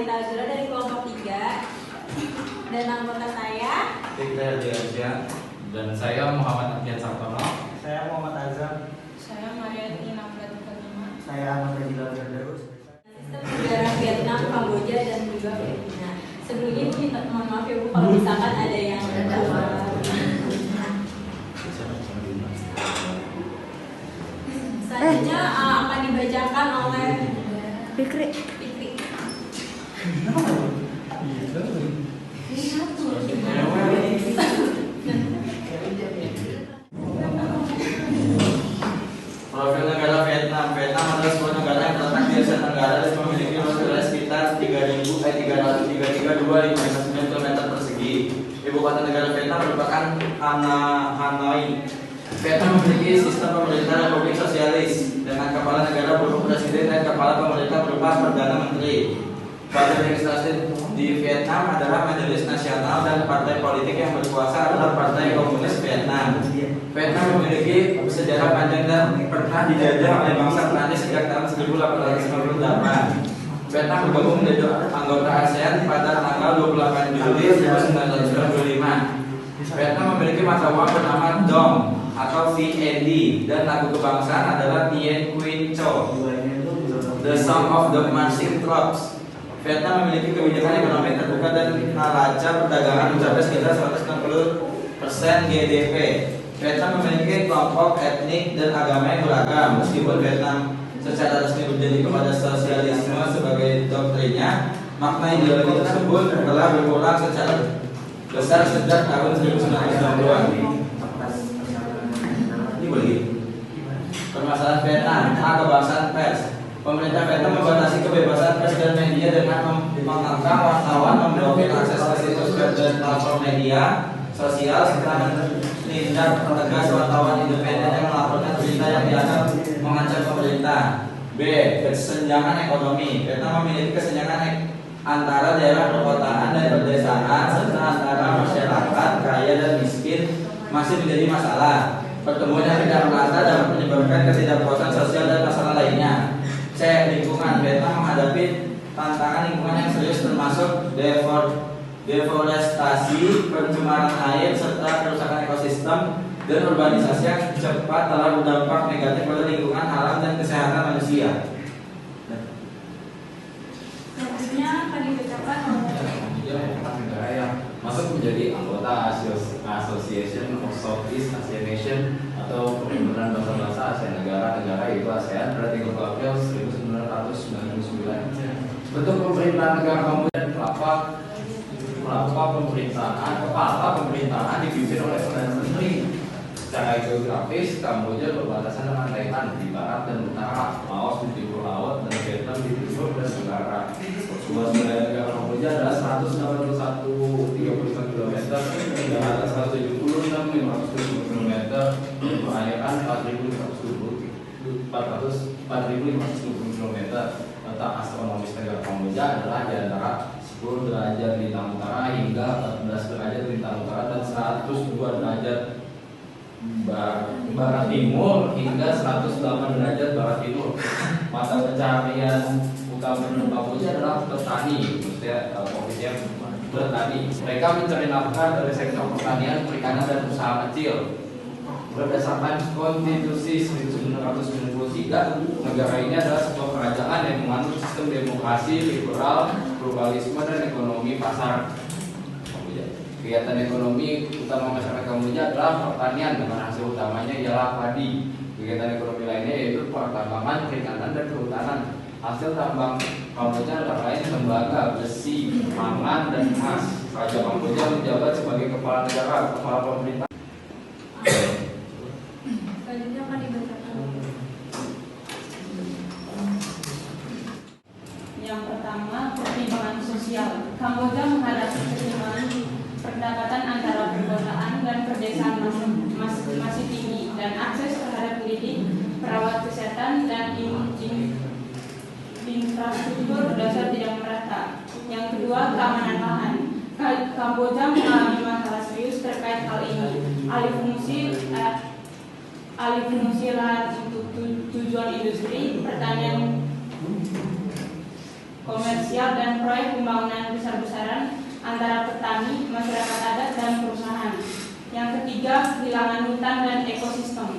Nurita Azura dari kelompok 3 dan anggota saya Fikri Diarja dan saya Muhammad Ardian Sartono. Saya Muhammad Azam. Saya Mariati Nafrat Fatima. Saya Ahmad Rajila Firdaus. sistem negara Vietnam, Kamboja dan juga Filipina. Sebelumnya minta mohon maaf ya Bu kalau misalkan ada yang selanjutnya akan dibacakan oleh Fikri. Profil negara Vietnam. Vietnam adalah sebuah negara yang terletak di Asia Tenggara dan memiliki luas wilayah sekitar 333,25 km persegi. Ibu kota negara Vietnam merupakan Hanoi. Vietnam memiliki sistem pemerintah republik sosialis dengan kepala negara berupa presiden dan kepala pemerintah berupa perdana menteri. Badan legislatif di Vietnam adalah Majelis Nasional dan partai politik yang berkuasa adalah Partai Komunis Vietnam. Vietnam memiliki sejarah panjang dan pernah dijajah oleh bangsa Prancis sejak tahun 1898. Vietnam bergabung menjadi anggota ASEAN pada tanggal 28 Juli 1995. Vietnam memiliki mata uang bernama Dong atau VND dan lagu kebangsaan adalah Tien Quin Cho, The Song of the Marching Troops. Vietnam memiliki kebijakan ekonomi terbuka dan neraca perdagangan mencapai sekitar 160% GDP. Vietnam memiliki kelompok etnik dan agama yang beragam. Meskipun Vietnam secara resmi berjanji kepada sosialisme sebagai doktrinnya, makna ideologi tersebut telah berkurang secara besar sejak tahun 1990-an. Ini boleh. Permasalahan Vietnam, kebangsaan pers. Pemerintah Vietnam membatasi kebebasan pers dan media dengan mengangkat wartawan, memblokir akses ke situs web dan platform media sosial, serta menindak tegas wartawan independen yang melaporkan berita yang dianggap mengancam pemerintah. B. Kesenjangan ekonomi. Vietnam memiliki kesenjangan antara daerah perkotaan dan pedesaan serta antara masyarakat kaya dan miskin masih menjadi masalah. Pertumbuhan yang tidak merata dapat menyebabkan ketidakpuasan sosial dan masalah lainnya. C. Lingkungan. Vietnam menghadapi tantangan lingkungan yang serius termasuk deforestasi, pencemaran air, serta kerusakan ekosistem dan urbanisasi yang cepat telah berdampak negatif pada lingkungan alam dan kesehatan manusia. selanjutnya akan dibacakan oleh Negara yang masuk menjadi anggota Association of Southeast Asian Nation atau Perhimpunan Bangsa-Bangsa Asia Negara yaitu ASEAN pada 30 April 1999. Bentuk pemerintahan negara Kamboja kepala pemerintahan dipimpin oleh Perdana Menteri. Secara geografis, Kamboja berbatasan dengan Thailand di barat dan utara, Laos di timur laut, dan Vietnam di timur dan tenggara. Luas wilayah negara Kamboja adalah 181,35 km, daratan 176,570 km, dan perairan 4.520 km. Letak astronomis negara Kamboja adalah di antara 10 derajat lintang utara hingga 14 derajat lintang utara dan 102 derajat barat timur hingga 108 derajat barat timur. Mata pencaharian utama Kamboja adalah petani, maksudnya profesinya petani. Mereka mencari nafkah dari sektor pertanian, perikanan dan usaha kecil. Berdasarkan konstitusi 1993, negara ini adalah sebuah kerajaan yang menganut sistem demokrasi, liberal, pluralisme dan ekonomi pasar. Kegiatan ekonomi utama masyarakat Kamboja adalah pertanian dengan hasil utamanya ialah padi. Kegiatan ekonomi lainnya yaitu pertambangan, perikanan dan kehutanan. Hasil tambang Kamboja antara lain tembaga, besi, mangan dan emas. Raja Kamboja menjabat sebagai kepala negara, kepala pemerintah. selanjutnya akan dibacakan Yang pertama, pertimbangan sosial. Kamboja menghadapi ketimpangan pendapatan antara perkotaan dan pedesaan masih tinggi dan akses terhadap pendidik, perawat kesehatan dan infrastruktur dasar tidak merata. Yang kedua, keamanan lahan. Kamboja mengalami masalah serius terkait hal ini. Alih fungsi lahan untuk tujuan industri, pertanian komersial, dan proyek pembangunan besar-besaran antara petani, masyarakat adat, dan perusahaan. Yang ketiga, kehilangan hutan dan ekosistem.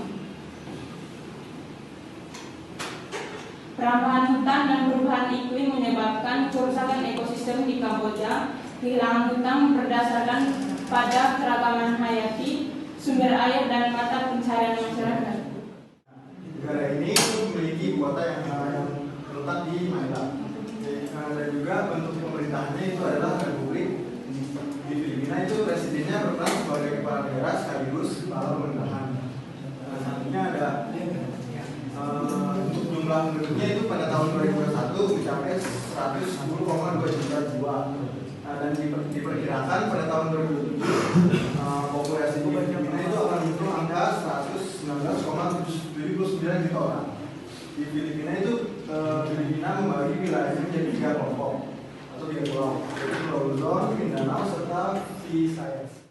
Perambahan hutan dan perubahan iklim menyebabkan kerusakan ekosistem di Kamboja. Kehilangan hutan berdasarkan pada keragaman hayati, sumber air, dan mata pencaharian masyarakat. Negara ini memiliki ibu kota yang terletak di Manila. Dan juga bentuk pemerintahannya itu adalah republik. Di Filipina itu presidennya berperan sebagai kepala negara sekaligus kepala pemerintahan. Selanjutnya ada untuk jumlah penduduknya itu pada tahun 2021 mencapai 110,2 juta jiwa. Dan diperkirakan pada tahun 2007 populasi di Filipina itu akan mencapai angka 119,79 juta orang. Di Filipina itu Filipina membagi wilayahnya menjadi 3 kelompok atau 3 pulau, yaitu Pulau Luzon, Mindanao, serta Visayas.